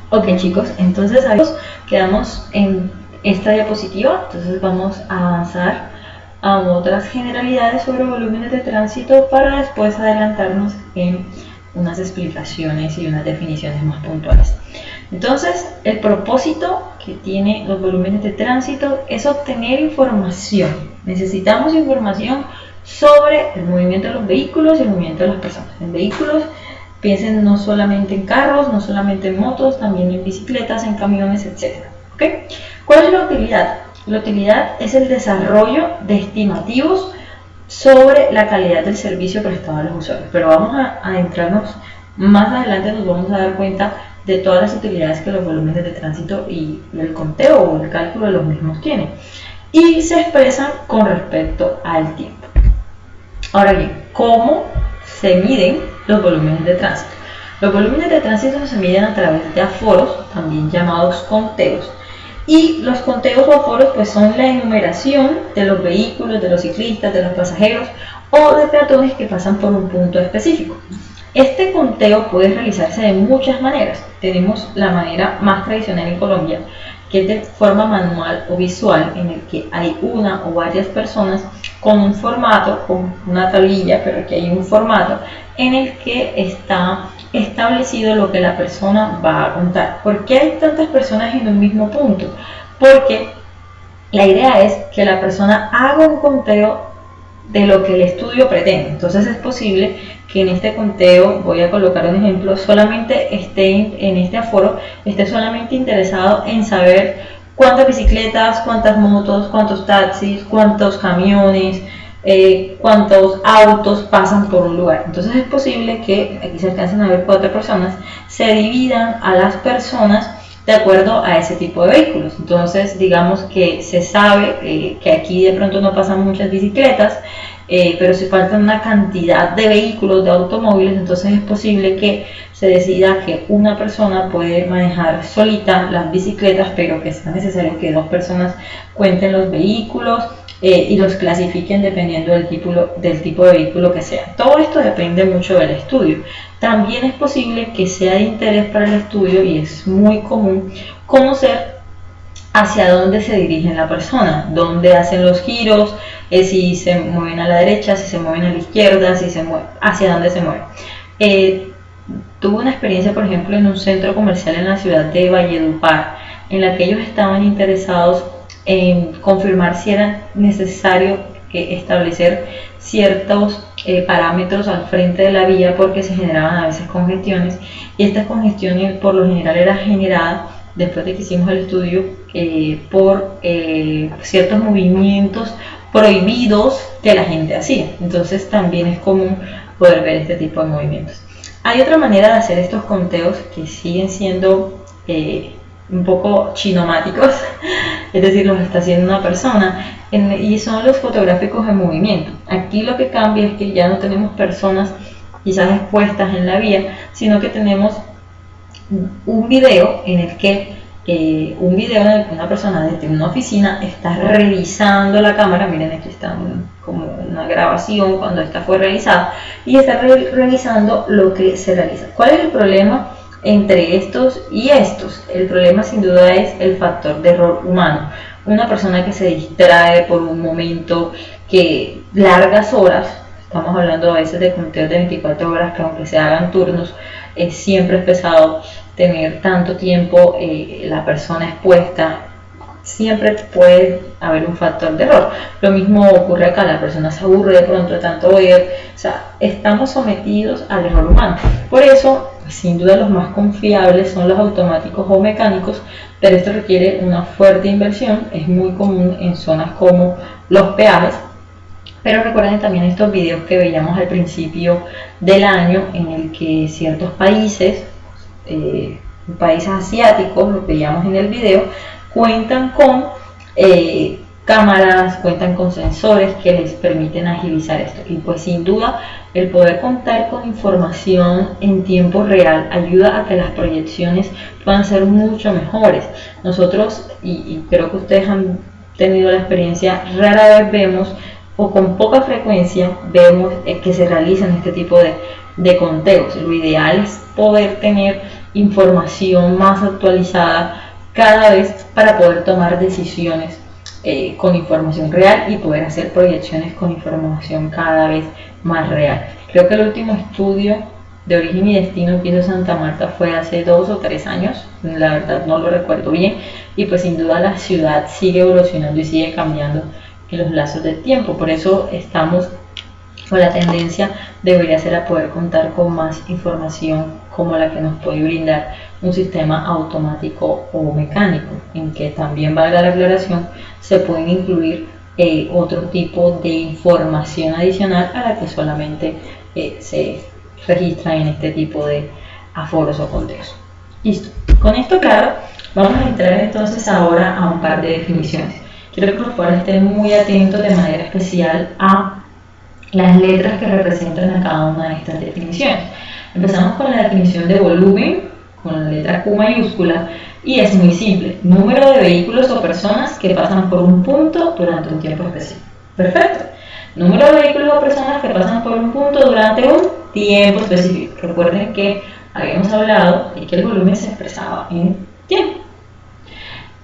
Ok chicos, entonces ahí quedamos en esta diapositiva, entonces vamos a avanzar a otras generalidades sobre volúmenes de tránsito para después adelantarnos en unas explicaciones y unas definiciones más puntuales. Entonces, el propósito que tienen los volúmenes de tránsito es obtener información. Necesitamos información sobre el movimiento de los vehículos y el movimiento de las personas. En vehículos, piensen no solamente en carros, no solamente en motos, también en bicicletas, en camiones, etc. ¿Okay? ¿Cuál es la utilidad? La utilidad es el desarrollo de estimativos sobre la calidad del servicio prestado a los usuarios. Pero vamos a adentrarnos más adelante, nos vamos a dar cuenta de todas las utilidades que los volúmenes de tránsito y el conteo o el cálculo de los mismos tienen. Y se expresan con respecto al tiempo. Ahora bien, ¿cómo se miden los volúmenes de tránsito? Los volúmenes de tránsito se miden a través de aforos, también llamados conteos. Y los conteos o aforos pues son la enumeración de los vehículos, de los ciclistas, de los pasajeros o de peatones que pasan por un punto específico. Este conteo puede realizarse de muchas maneras. Tenemos la manera más tradicional en Colombia, que es de forma manual o visual, en el que hay una o varias personas con un formato, con una tablilla, pero aquí hay un formato en el que está establecido lo que la persona va a contar. ¿Por qué hay tantas personas en un mismo punto? Porque la idea es que la persona haga un conteo de lo que el estudio pretende. Entonces es posible que en este conteo, voy a colocar un ejemplo, solamente esté en este aforo, esté solamente interesado en saber cuántas bicicletas, cuántas motos, cuántos taxis, cuántos camiones, cuántos autos pasan por un lugar. Entonces es posible que, aquí se alcancen a ver 4 personas, se dividan a las personas de acuerdo a ese tipo de vehículos. Entonces digamos que se sabe que aquí de pronto no pasan muchas bicicletas, pero si faltan una cantidad de vehículos, de automóviles, entonces es posible que se decida que una persona puede manejar solita las bicicletas, pero que sea necesario que 2 personas cuenten los vehículos y los clasifiquen dependiendo del tipo de vehículo que sea. Todo esto depende mucho del estudio. También es posible que sea de interés para el estudio y es muy común conocer hacia dónde se dirige la persona, dónde hacen los giros, si se mueven a la derecha, si se mueven a la izquierda, si se mueven, hacia dónde se mueven. Tuve una experiencia, por ejemplo, en un centro comercial en la ciudad de Valledupar, en la que ellos estaban interesados en confirmar si era necesario establecer ciertos parámetros al frente de la vía, porque se generaban a veces congestiones, y estas congestiones por lo general eran generadas después de que hicimos el estudio por ciertos movimientos prohibidos que la gente hacía. Entonces también es común poder ver este tipo de movimientos. Hay otra manera de hacer estos conteos que siguen siendo un poco chinomáticos, es decir, los está haciendo una persona, y son los fotográficos en movimiento. Aquí lo que cambia es que ya no tenemos personas quizás expuestas en la vía, sino que tenemos un video en el que una persona desde una oficina está revisando la cámara. Miren, aquí está como una grabación cuando esta fue realizada, y está revisando lo que se realiza. ¿Cuál es el problema entre estos y estos? El problema sin duda es el factor de error humano. Una persona que se distrae por un momento, que largas horas, estamos hablando a veces de conteos de 24 horas, que aunque se hagan turnos, siempre es pesado tener tanto tiempo la persona expuesta. Siempre puede haber un factor de error. Lo mismo ocurre acá, la persona se aburre de pronto de tanto ver. O sea, estamos sometidos al error humano. Por eso, sin duda, los más confiables son los automáticos o mecánicos, pero esto requiere una fuerte inversión. Es muy común en zonas como los peajes. Pero recuerden también estos videos que veíamos al principio del año, en el que ciertos países, países asiáticos, lo veíamos en el video, cuentan con cámaras, cuentan con sensores que les permiten agilizar esto. Y pues sin duda el poder contar con información en tiempo real ayuda a que las proyecciones puedan ser mucho mejores. Nosotros, y creo que ustedes han tenido la experiencia, rara vez vemos, o con poca frecuencia vemos que se realizan este tipo de conteos. Lo ideal es poder tener información más actualizada cada vez para poder tomar decisiones con información real y poder hacer proyecciones con información cada vez más real. Creo que el último estudio de origen y destino que hizo Santa Marta fue hace 2 o 3 años, la verdad no lo recuerdo bien, y pues sin duda la ciudad sigue evolucionando y sigue cambiando en los lazos del tiempo. Por eso estamos con la tendencia debería ser a poder contar con más información como la que nos puede brindar un sistema automático o mecánico, en que también, valga la aclaración, se pueden incluir otro tipo de información adicional a la que solamente se registra en este tipo de aforos o conteos. Listo. Con esto claro, vamos a entrar entonces ahora a un par de definiciones. Quiero que por favor estén muy atentos de manera especial a las letras que representan a cada una de estas definiciones. Empezamos con la definición de volumen, con la letra Q mayúscula, y es muy simple: número de vehículos o personas que pasan por un punto durante un tiempo específico. Perfecto. Número de vehículos o personas que pasan por un punto durante un tiempo específico. Recuerden que habíamos hablado de que el volumen se expresaba en tiempo,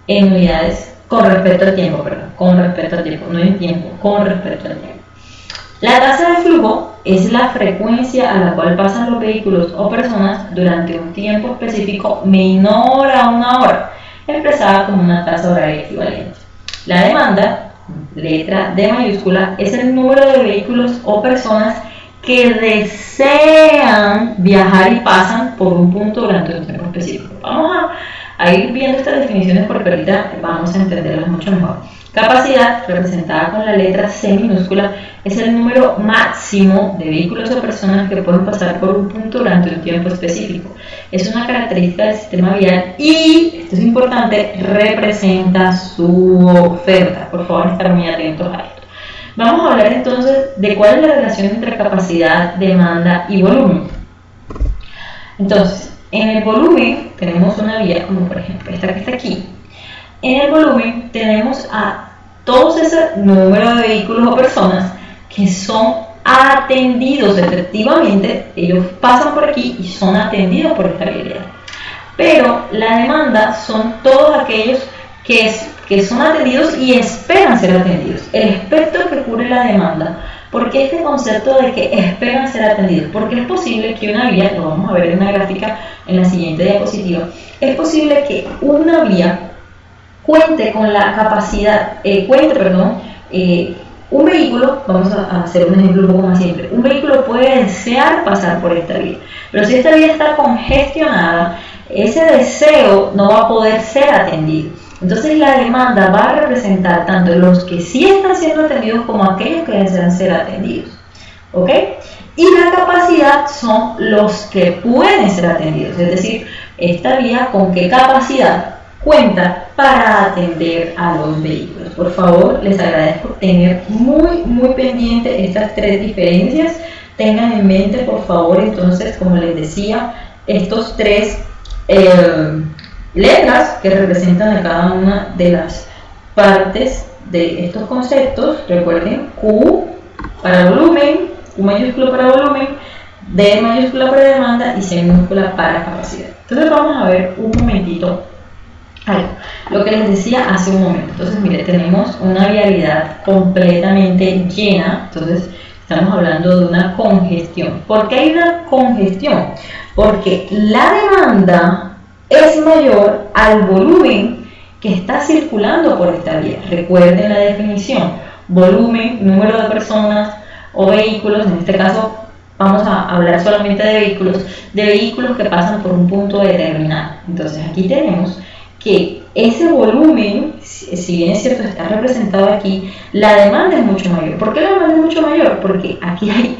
en unidades con respecto al tiempo, con respecto al tiempo, no en tiempo, con respecto al tiempo. La tasa de flujo es la frecuencia a la cual pasan los vehículos o personas durante un tiempo específico menor a una hora, expresada como una tasa horaria equivalente. La demanda, letra D mayúscula, es el número de vehículos o personas que desean viajar y pasan por un punto durante un tiempo específico. Vamos a ir viendo estas definiciones porque ahorita vamos a entenderlas mucho mejor. Capacidad, representada con la letra C minúscula, es el número máximo de vehículos o personas que pueden pasar por un punto durante un tiempo específico. Es una característica del sistema vial y, esto es importante, representa su oferta. Por favor, estar muy atentos a esto. Vamos a hablar entonces de cuál es la relación entre capacidad, demanda y volumen. Entonces, en el volumen tenemos una vía, como por ejemplo esta que está aquí. En el volumen tenemos a todos ese número de vehículos o personas que son atendidos efectivamente. Ellos pasan por aquí y son atendidos por esta vialidad. Pero la demanda son todos aquellos que son atendidos y esperan ser atendidos. El espectro que cubre la demanda. ¿Por qué este concepto de que esperan ser atendidos? Porque es posible que una vía, lo vamos a ver en una gráfica en la siguiente diapositiva, es posible que una vía cuente con la capacidad, un vehículo, vamos a hacer un ejemplo un poco más simple, un vehículo puede desear pasar por esta vía, pero si esta vía está congestionada, ese deseo no va a poder ser atendido. Entonces la demanda va a representar tanto los que sí están siendo atendidos como aquellos que desean ser atendidos. ¿Ok? Y la capacidad son los que pueden ser atendidos, es decir, esta vía con qué capacidad cuenta para atender a los vehículos. Por favor, les agradezco tener muy pendiente estas tres diferencias. Tengan en mente, por favor, entonces, como les decía, estos tres letras que representan a cada una de las partes de estos conceptos. Recuerden, Q para volumen, Q mayúscula para volumen, D mayúscula para demanda y C minúscula para capacidad. Entonces vamos a ver un momentito algo, lo que les decía hace un momento. Entonces mire, tenemos una vialidad completamente llena. Entonces estamos hablando de una congestión. ¿Por qué hay una congestión? Porque la demanda es mayor al volumen que está circulando por esta vía. Recuerden la definición: volumen, número de personas o vehículos. En este caso vamos a hablar solamente de vehículos que pasan por un punto determinado. Entonces aquí tenemos que ese volumen, si bien es cierto está representado aquí, la demanda es mucho mayor. ¿Por qué la demanda es mucho mayor? Porque aquí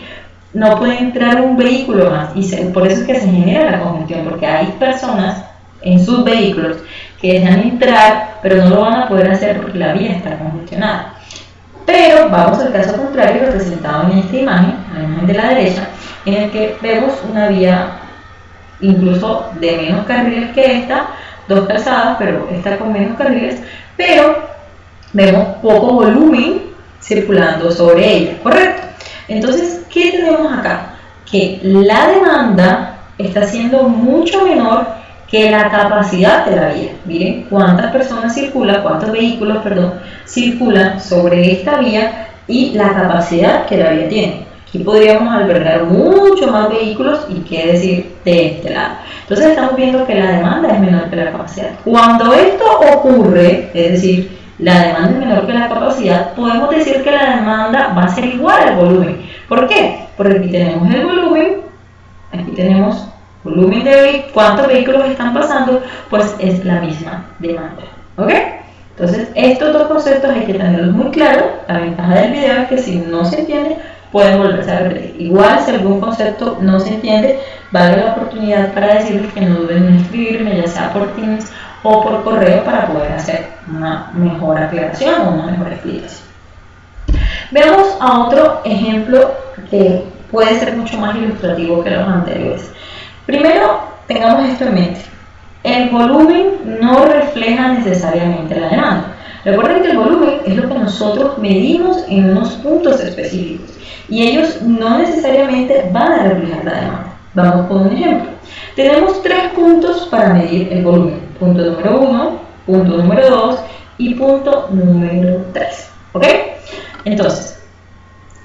no puede entrar un vehículo más y por eso es que se genera la congestión, porque hay personas en sus vehículos que desean entrar, pero no lo van a poder hacer porque la vía está congestionada. Pero vamos al caso contrario, representado en esta imagen, la imagen de la derecha, en el que vemos una vía incluso de menos carriles que esta, 2 calzadas, pero esta con menos carriles, pero vemos poco volumen circulando sobre ella, ¿correcto? Entonces, ¿qué tenemos acá? Que la demanda está siendo mucho menor que la capacidad de la vía. Miren cuántas personas circulan, cuántos vehículos, perdón, circulan sobre esta vía y la capacidad que la vía tiene. Aquí podríamos albergar mucho más vehículos y qué decir de este lado. Entonces estamos viendo que la demanda es menor que la capacidad. Cuando esto ocurre, es decir, la demanda es menor que la capacidad, podemos decir que la demanda va a ser igual al volumen. ¿Por qué? Porque aquí tenemos el volumen, aquí tenemos volumen de cuántos vehículos están pasando, pues es la misma demanda. ¿Ok? Entonces estos dos conceptos hay que tenerlos muy claros. La ventaja del video es que si no se entiende, pueden volverse a repetir. Igual si algún concepto no se entiende, vale la oportunidad para decirles que no duden en escribirme, ya sea por Teams o por correo, para poder hacer una mejor aclaración o una mejor explicación. Veamos a otro ejemplo que puede ser mucho más ilustrativo que los anteriores. Primero, tengamos esto en mente. El volumen no refleja necesariamente la demanda. Recuerden que el volumen es lo que nosotros medimos en unos puntos específicos y ellos no necesariamente van a reflejar la demanda. Vamos con un ejemplo. Tenemos 3 puntos para medir el volumen. Punto número 1, punto número 2 y punto número 3. ¿Ok? Entonces,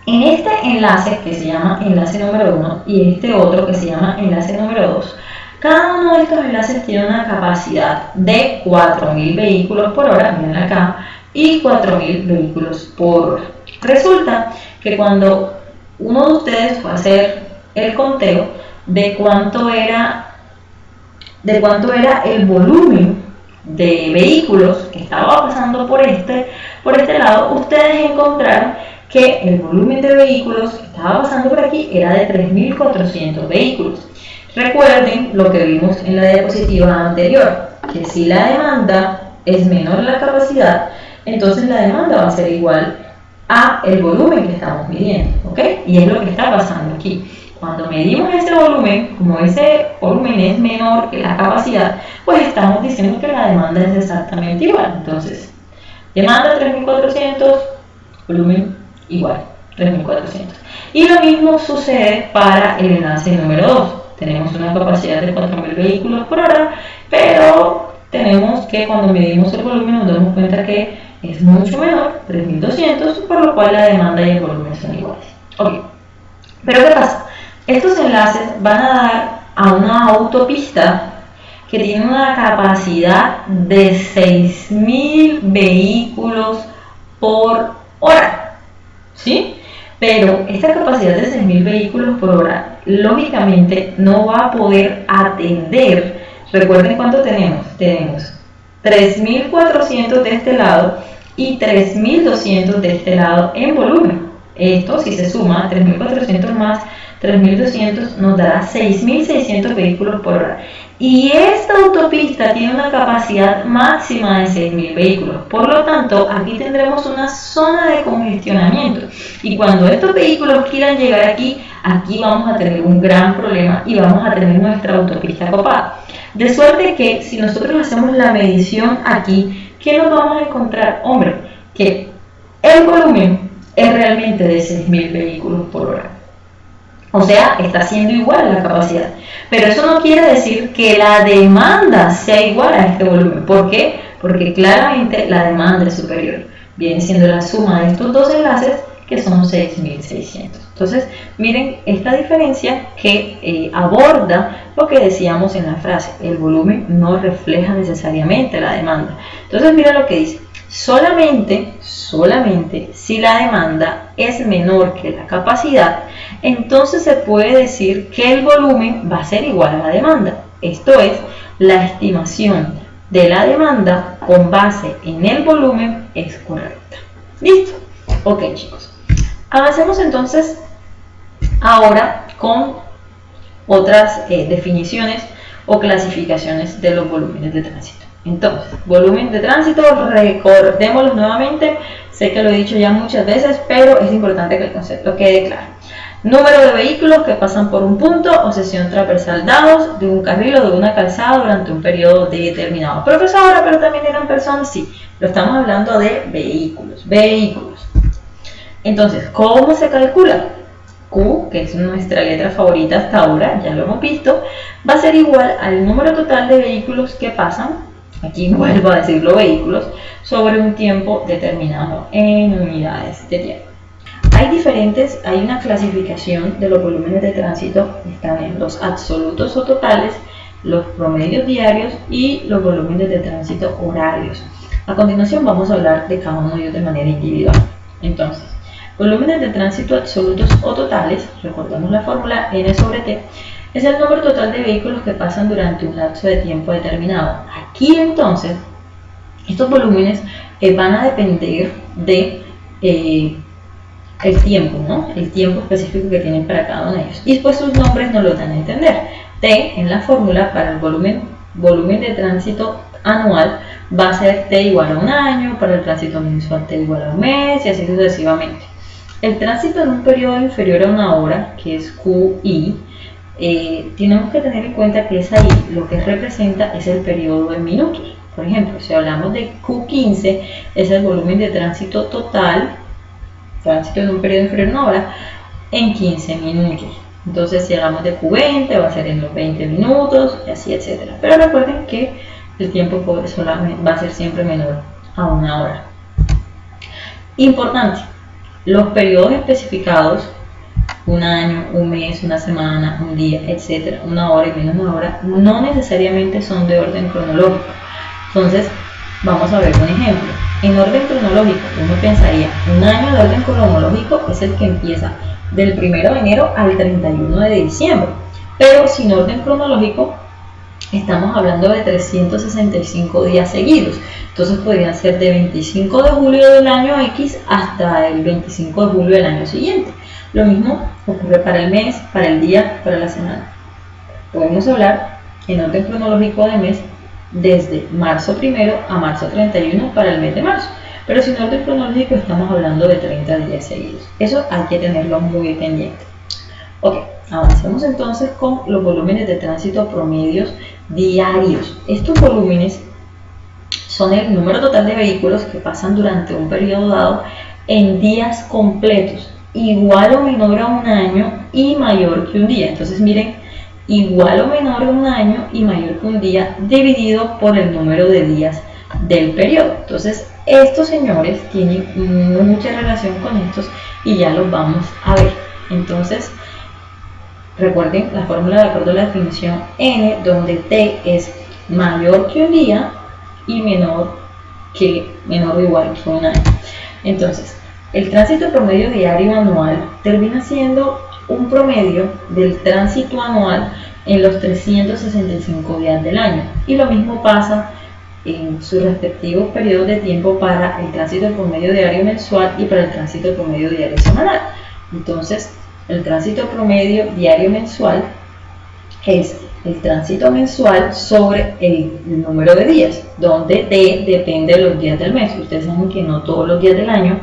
en este enlace que se llama enlace número 1 y este otro que se llama enlace número 2, cada uno de estos enlaces tiene una capacidad de 4.000 vehículos por hora, miren acá, y 4.000 vehículos por hora. Resulta que cuando uno de ustedes fue a hacer el conteo de cuánto era el volumen de vehículos que estaba pasando por este lado, ustedes encontraron que el volumen de vehículos que estaba pasando por aquí era de 3.400 vehículos. Recuerden lo que vimos en la diapositiva anterior, que si la demanda es menor a la capacidad, entonces la demanda va a ser igual a el volumen que estamos midiendo, ¿ok? Y es lo que está pasando aquí. Cuando medimos ese volumen, como ese volumen es menor que la capacidad, pues estamos diciendo que la demanda es exactamente igual. Entonces, demanda 3.400, volumen igual, 3.400. Y lo mismo sucede para el enlace número 2. Tenemos una capacidad de 4.000 vehículos por hora, pero tenemos que cuando medimos el volumen nos damos cuenta que es mucho menor, 3.200, por lo cual la demanda y el volumen son iguales. Ok, pero ¿qué pasa? Estos enlaces van a dar a una autopista que tiene una capacidad de 6.000 vehículos por hora, ¿sí? Pero esta capacidad de 6.000 vehículos por hora, lógicamente, no va a poder atender. Recuerden cuánto tenemos. Tenemos 3.400 de este lado y 3.200 de este lado en volumen. Esto, si se suma, 3.400 más 3.200 nos dará 6.600 vehículos por hora. Y esta autopista tiene una capacidad máxima de 6.000 vehículos. Por lo tanto, aquí tendremos una zona de congestionamiento. Y cuando estos vehículos quieran llegar aquí vamos a tener un gran problema y vamos a tener nuestra autopista copada. De suerte que si nosotros hacemos la medición aquí, ¿qué nos vamos a encontrar? Hombre, que el volumen es realmente de 6.000 vehículos por hora. O sea, está siendo igual a la capacidad. Pero eso no quiere decir que la demanda sea igual a este volumen. ¿Por qué? Porque claramente la demanda es superior. Viene siendo la suma de estos dos enlaces, que son 6.600. Entonces, miren esta diferencia que aborda lo que decíamos en la frase. El volumen no refleja necesariamente la demanda. Entonces, mira lo que dice. Solamente si la demanda es menor que la capacidad, entonces se puede decir que el volumen va a ser igual a la demanda. Esto es, la estimación de la demanda con base en el volumen es correcta. ¿Listo? Ok, chicos. Avancemos entonces ahora con otras definiciones o clasificaciones de los volúmenes de tránsito. Entonces, volumen de tránsito, recordémoslo nuevamente, sé que lo he dicho ya muchas veces, pero es importante que el concepto quede claro. Número de vehículos que pasan por un punto o sección transversal dados de un carril o de una calzada durante un periodo determinado. Profesora, pero también eran personas, sí, lo estamos hablando de vehículos. Entonces, ¿cómo se calcula? Q, que es nuestra letra favorita hasta ahora, ya lo hemos visto, va a ser igual al número total de vehículos que pasan, aquí vuelvo a decirlo vehículos, sobre un tiempo determinado en unidades de tiempo. Hay una clasificación de los volúmenes de tránsito, están en los absolutos o totales, los promedios diarios y los volúmenes de tránsito horarios. A continuación vamos a hablar de cada uno de ellos de manera individual. Entonces, volúmenes de tránsito absolutos o totales, recordemos la fórmula N sobre T, es el número total de vehículos que pasan durante un lapso de tiempo determinado. Aquí entonces, estos volúmenes van a depender de el tiempo, ¿no? El tiempo específico que tienen para cada uno de ellos. Y después sus nombres nos lo dan a entender. T en la fórmula para el volumen de tránsito anual va a ser T igual a un año, para el tránsito mensual T igual a un mes y así sucesivamente. El tránsito en un periodo inferior a una hora, que es QI, tenemos que tener en cuenta que es ahí lo que representa es el periodo en minutos. Por ejemplo, si hablamos de Q15, es el volumen de tránsito total, tránsito en un periodo inferior a una hora, en 15 minutos. Entonces, si hablamos de Q20, va a ser en los 20 minutos, y así, etc. Pero recuerden que el tiempo solamente va a ser siempre menor a una hora. Importante, los periodos especificados, un año, un mes, una semana, un día, etc., una hora y menos una hora, no necesariamente son de orden cronológico. Entonces, vamos a ver un ejemplo. En orden cronológico, uno pensaría, un año de orden cronológico es el que empieza del 1 de enero al 31 de diciembre. Pero sin orden cronológico, estamos hablando de 365 días seguidos. Entonces podrían ser de 25 de julio del año X hasta el 25 de julio del año siguiente. Lo mismo ocurre para el mes, para el día, para la semana. Podemos hablar en orden cronológico de mes desde marzo 1 a marzo 31 para el mes de marzo. Pero sin orden cronológico estamos hablando de 30 días seguidos. Eso hay que tenerlo muy pendiente. Ok, avancemos entonces con los volúmenes de tránsito promedios diarios. Estos volúmenes son el número total de vehículos que pasan durante un periodo dado en días completos, igual o menor a un año y mayor que un día. Entonces miren, igual o menor a un año y mayor que un día dividido por el número de días del periodo. Entonces estos señores tienen mucha relación con estos y ya los vamos a ver. Entonces recuerden la fórmula de acuerdo a la definición N, donde T es mayor que un día y menor o igual que un año. Entonces, el tránsito promedio diario anual termina siendo un promedio del tránsito anual en los 365 días del año. Y lo mismo pasa en sus respectivos periodos de tiempo para el tránsito promedio diario mensual y para el tránsito promedio diario semanal. Entonces, el tránsito promedio diario mensual es el tránsito mensual sobre el número de días, donde T depende de los días del mes. Ustedes saben que no todos los días del año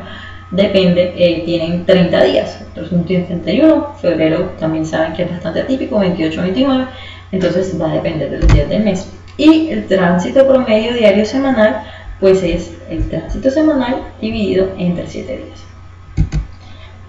tienen 30 días. Otros no tienen 31, febrero también saben que es bastante atípico, 28, 29, entonces va a depender de los días del mes. Y el tránsito promedio diario semanal, pues es el tránsito semanal dividido entre 7 días.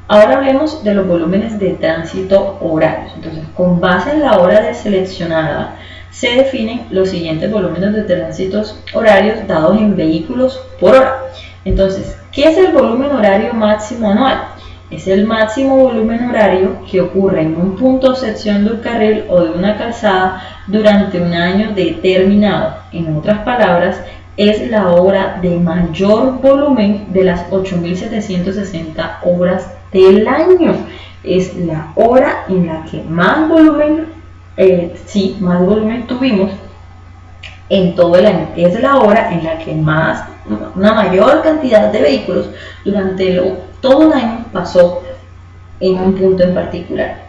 Ahora hablemos de los volúmenes de tránsito horarios. Entonces, con base en la hora seleccionada, se definen los siguientes volúmenes de tránsitos horarios dados en vehículos por hora. Entonces, ¿qué es el volumen horario máximo anual? Es el máximo volumen horario que ocurre en un punto o sección de un carril o de una calzada durante un año determinado. En otras palabras, es la hora de mayor volumen de las 8.760 horas del año. Es la hora en la que más volumen tuvimos en todo el año. Es la hora en la que una mayor cantidad de vehículos durante todo un año pasó en un punto en particular.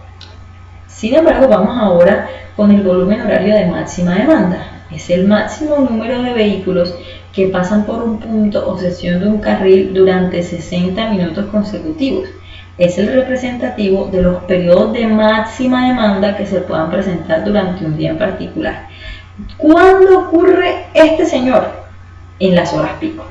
Sin embargo, vamos ahora con el volumen horario de máxima demanda. Es el máximo número de vehículos que pasan por un punto o sección de un carril durante 60 minutos consecutivos. Es el representativo de los periodos de máxima demanda que se puedan presentar durante un día en particular. ¿Cuándo ocurre este señor? En las horas pico.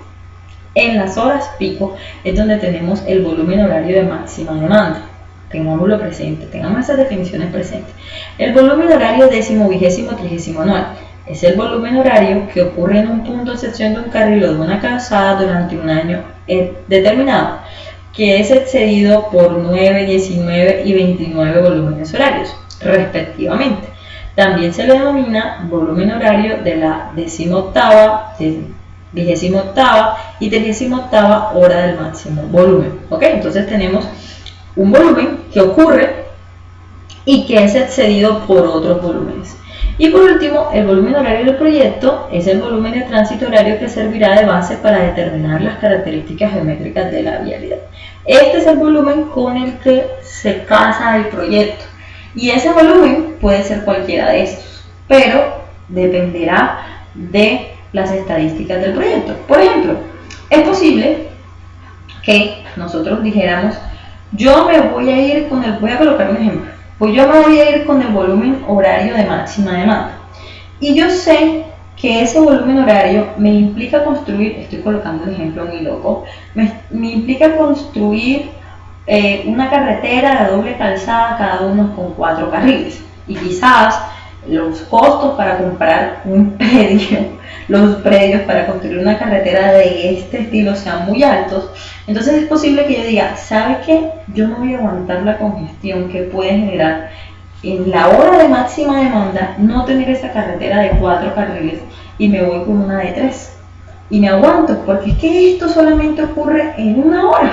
En las horas pico es donde tenemos el volumen horario de máxima demanda. tengámoslo presente, tengamos esas definiciones presentes. El volumen horario décimo, vigésimo, trigésimo anual es el volumen horario que ocurre en un punto de sección de un carril o de una calzada durante un año determinado, que es excedido por 9, 19 y 29 volúmenes horarios, respectivamente. También se le denomina volumen horario de la 18ª, 28ª y 38ª hora del máximo volumen. ¿Ok? Entonces tenemos un volumen que ocurre y que es excedido por otros volúmenes. Y por último, el volumen horario del proyecto es el volumen de tránsito horario que servirá de base para determinar las características geométricas de la vialidad. Este es el volumen con el que se casa el proyecto. Y ese volumen puede ser cualquiera de estos, pero dependerá de las estadísticas del proyecto. Por ejemplo, es posible que nosotros dijéramos, yo me voy a ir con voy a colocar un ejemplo, pues yo me voy a ir con el volumen horario de máxima demanda. Y yo sé que ese volumen horario me implica construir, estoy colocando un ejemplo muy loco, me implica construir una carretera de doble calzada, cada uno con 4 carriles. Y quizás los costos para comprar un predio, los predios para construir una carretera de este estilo sean muy altos. Entonces es posible que yo diga, ¿sabe qué? Yo no voy a aguantar la congestión que puede generar en la hora de máxima demanda no tener esa carretera de 4 carriles y me voy con una de 3. Y me aguanto, porque es que esto solamente ocurre en una hora.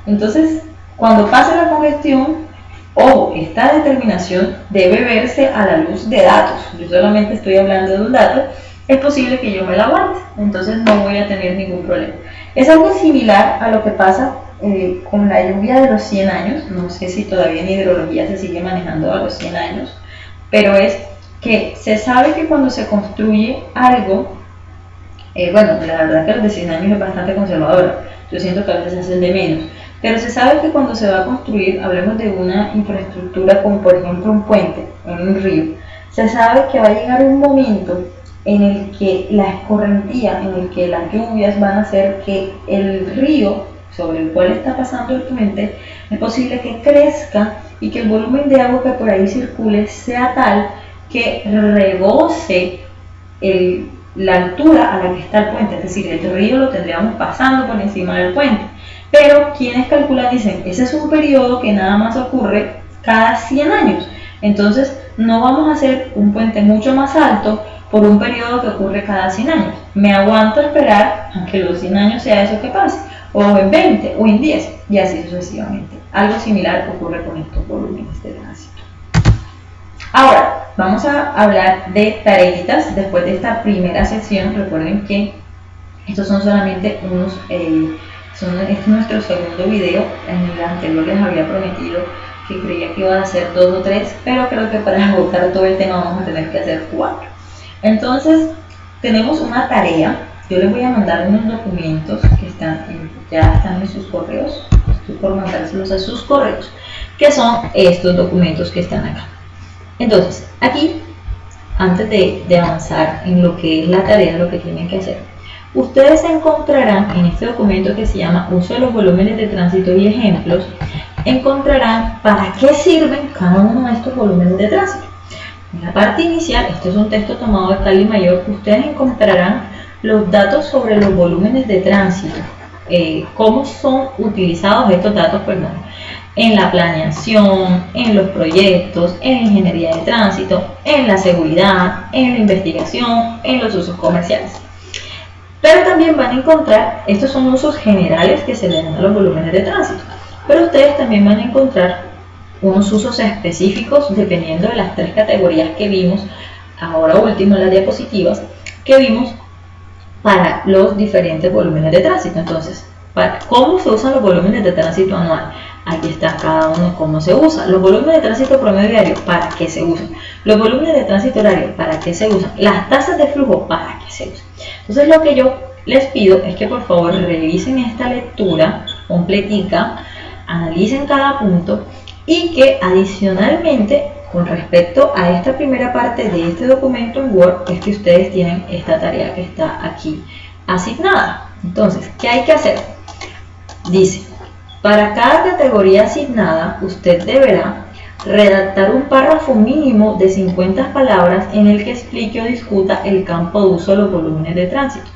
Entonces, cuando pase la congestión, ojo, esta determinación debe verse a la luz de datos. Yo solamente estoy hablando de un dato, es posible que yo me la aguante, entonces no voy a tener ningún problema. Es algo similar a lo que pasa con la lluvia de los 100 años, no sé si todavía en hidrología se sigue manejando a los 100 años, pero es que se sabe que cuando se construye algo, bueno, la verdad que los de 100 años es bastante conservadora, yo siento que a veces se hacen de menos, pero se sabe que cuando se va a construir, hablemos de una infraestructura como por ejemplo un puente en un río, se sabe que va a llegar un momento en el que la escorrentía, en el que las lluvias van a hacer que el río sobre el cual está pasando el puente, es posible que crezca y que el volumen de agua que por ahí circule sea tal que rebose la altura a la que está el puente, es decir, el río lo tendríamos pasando por encima del puente. Pero quienes calculan dicen, ese es un periodo que nada más ocurre cada 100 años, entonces no vamos a hacer un puente mucho más alto por un periodo que ocurre cada 100 años. Me aguanto a esperar a que los 100 años sea eso que pase, o en 20, o en 10, y así sucesivamente. Algo similar ocurre con estos volúmenes de tránsito. Ahora, vamos a hablar de tareitas después de esta primera sección. Recuerden que estos son solamente unos... este es nuestro segundo video. En el anterior les había prometido que creía que iban a ser 2 o 3, pero creo que para agotar todo el tema vamos a tener que hacer 4. Entonces, tenemos una tarea. Yo les voy a mandar unos documentos que ya están en sus correos. Estoy por mandárselos a sus correos, que son estos documentos que están acá. Entonces, aquí, antes de avanzar en lo que es la tarea, lo que tienen que hacer, ustedes encontrarán en este documento que se llama Uso de los volúmenes de tránsito y ejemplos, encontrarán para qué sirven cada uno de estos volúmenes de tránsito. En la parte inicial, este es un texto tomado de Cali Mayor, ustedes encontrarán los datos sobre los volúmenes de tránsito, cómo son utilizados estos datos, en la planeación, en los proyectos, en la ingeniería de tránsito, en la seguridad, en la investigación, en los usos comerciales. Pero también van a encontrar, estos son usos generales que se le dan a los volúmenes de tránsito, pero ustedes también van a encontrar unos usos específicos dependiendo de las 3 categorías que vimos, ahora último en las diapositivas, que vimos para los diferentes volúmenes de tránsito. Entonces, ¿cómo se usan los volúmenes de tránsito anual? Aquí está cada uno cómo se usa. Los volúmenes de tránsito promedio diario, ¿para qué se usan? Los volúmenes de tránsito horario, ¿para qué se usan? Las tasas de flujo, ¿para qué se usan? Entonces lo que yo les pido es que por favor revisen esta lectura completica, analicen cada punto y que adicionalmente con respecto a esta primera parte de este documento en Word es que ustedes tienen esta tarea que está aquí asignada. Entonces, ¿qué hay que hacer? Dice, Para cada categoría asignada, usted deberá redactar un párrafo mínimo de 50 palabras en el que explique o discuta el campo de uso de los volúmenes de tránsito.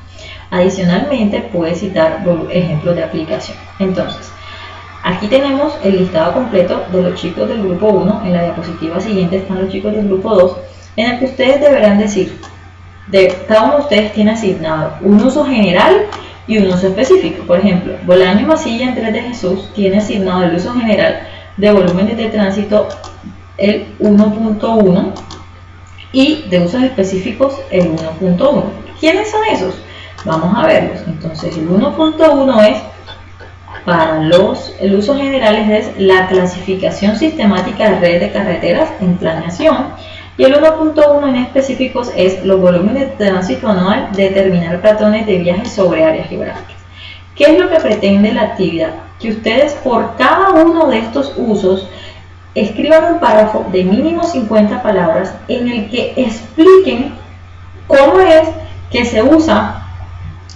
Adicionalmente, puede citar ejemplos de aplicación. Entonces, aquí tenemos el listado completo de los chicos del grupo 1. En la diapositiva siguiente están los chicos del grupo 2, en el que ustedes deberán decir, cada uno de ustedes tiene asignado un uso general y un uso específico. Por ejemplo, Bolaño Masilla en 3 de Jesús tiene asignado el uso general de volúmenes de tránsito el 1.1 y de usos específicos el 1.1. ¿Quiénes son esos? Vamos a verlos. Entonces el 1.1 es para el uso generales es la clasificación sistemática de redes de carreteras en planeación, y el 1.1 en específicos es los volúmenes de tránsito anual, determinar patrones de viajes sobre áreas geográficas. ¿Qué es lo que pretende la actividad? Que ustedes por cada uno de estos usos escriban un párrafo de mínimo 50 palabras en el que expliquen cómo es que se usa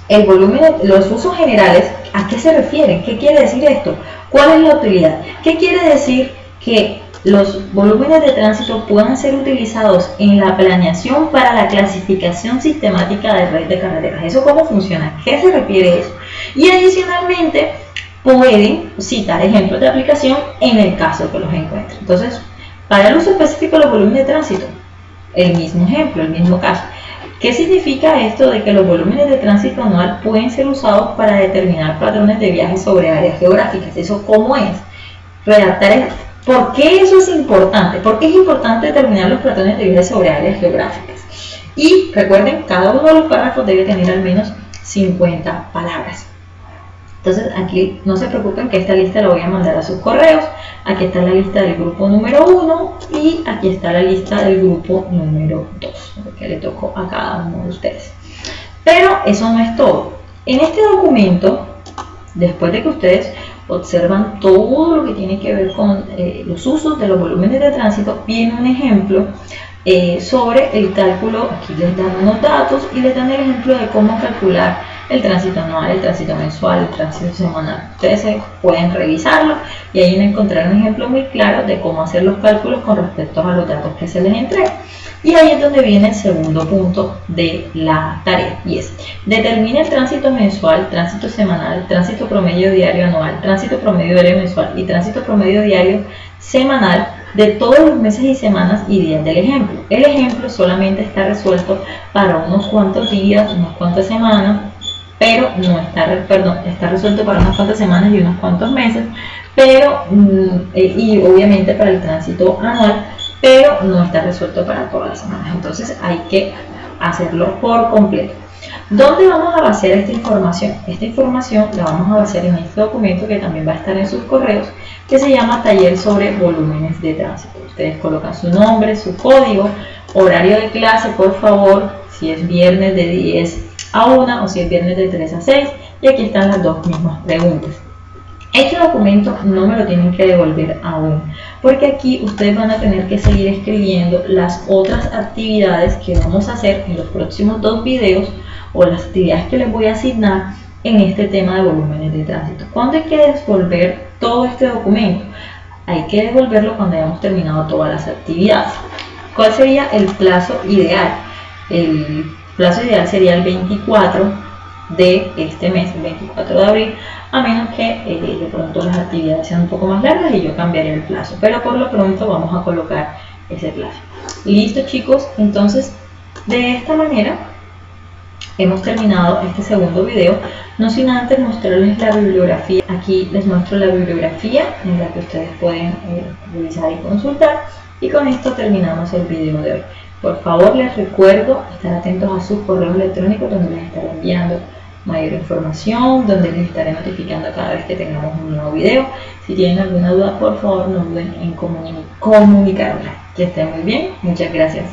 el volumen, los usos generales, ¿a qué se refieren? ¿Qué quiere decir esto? ¿Cuál es la utilidad? ¿Qué quiere decir que los volúmenes de tránsito puedan ser utilizados en la planeación para la clasificación sistemática de red de carreteras? ¿Eso cómo funciona? ¿Qué se refiere eso? Y adicionalmente pueden citar ejemplos de aplicación en el caso que los encuentren. Entonces, para el uso específico de los volúmenes de tránsito, el mismo ejemplo, el mismo caso. ¿Qué significa esto de que los volúmenes de tránsito anual pueden ser usados para determinar patrones de viaje sobre áreas geográficas? ¿Eso cómo es? Redactar. ¿Por qué eso es importante? ¿Por qué es importante determinar los patrones de viaje sobre áreas geográficas? Y recuerden, cada uno de los párrafos debe tener al menos 50 palabras. Entonces aquí no se preocupen que esta lista la voy a mandar a sus correos. Aquí está la lista del grupo número 1 y aquí está la lista del grupo número 2, que le tocó a cada uno de ustedes. Pero eso no es todo. En este documento, después de que ustedes observan todo lo que tiene que ver con los usos de los volúmenes de tránsito, viene un ejemplo sobre el cálculo. Aquí les dan unos datos y les dan el ejemplo de cómo calcular el tránsito anual, el tránsito mensual, el tránsito semanal. Ustedes pueden revisarlo y ahí van a encontrar un ejemplo muy claro de cómo hacer los cálculos con respecto a los datos que se les entrega. Y ahí es donde viene el segundo punto de la tarea, y es: determine el tránsito mensual, tránsito semanal, tránsito promedio diario anual, tránsito promedio diario mensual y tránsito promedio diario semanal de todos los meses y semanas y días del ejemplo. El ejemplo solamente está resuelto para unos cuantos días, unas cuantas semanas, pero no está resuelto para unas cuantas semanas y unos cuantos meses, pero y obviamente para el tránsito anual, pero no está resuelto para todas las semanas. Entonces hay que hacerlo por completo. ¿Dónde vamos a vaciar esta información? Esta información la vamos a vaciar en este documento que también va a estar en sus correos, que se llama Taller sobre volúmenes de tránsito. Ustedes colocan su nombre, su código, horario de clase, por favor, si es viernes de 10 a 1 o si es viernes de 3 a 6, y aquí están las dos mismas preguntas. Este documento no me lo tienen que devolver aún, porque aquí ustedes van a tener que seguir escribiendo las otras actividades que vamos a hacer en los próximos 2 videos, o las actividades que les voy a asignar en este tema de volúmenes de tránsito. ¿Cuándo hay que devolver todo este documento? Hay que devolverlo cuando hayamos terminado todas las actividades. ¿Cuál sería el plazo ideal? El plazo ideal sería el 24 de este mes, el 24 de abril, a menos que de pronto las actividades sean un poco más largas y yo cambiaría el plazo, pero por lo pronto vamos a colocar ese plazo. Listo, chicos. Entonces, de esta manera hemos terminado este segundo video, no sin antes mostrarles la bibliografía. Aquí les muestro la bibliografía en la que ustedes pueden revisar y consultar, y con esto terminamos el video de hoy. Por favor, les recuerdo estar atentos a sus correos electrónicos, donde les estaré enviando mayor información, donde les estaré notificando cada vez que tengamos un nuevo video. Si tienen alguna duda, por favor no duden en comunicarme. Que estén muy bien, muchas gracias.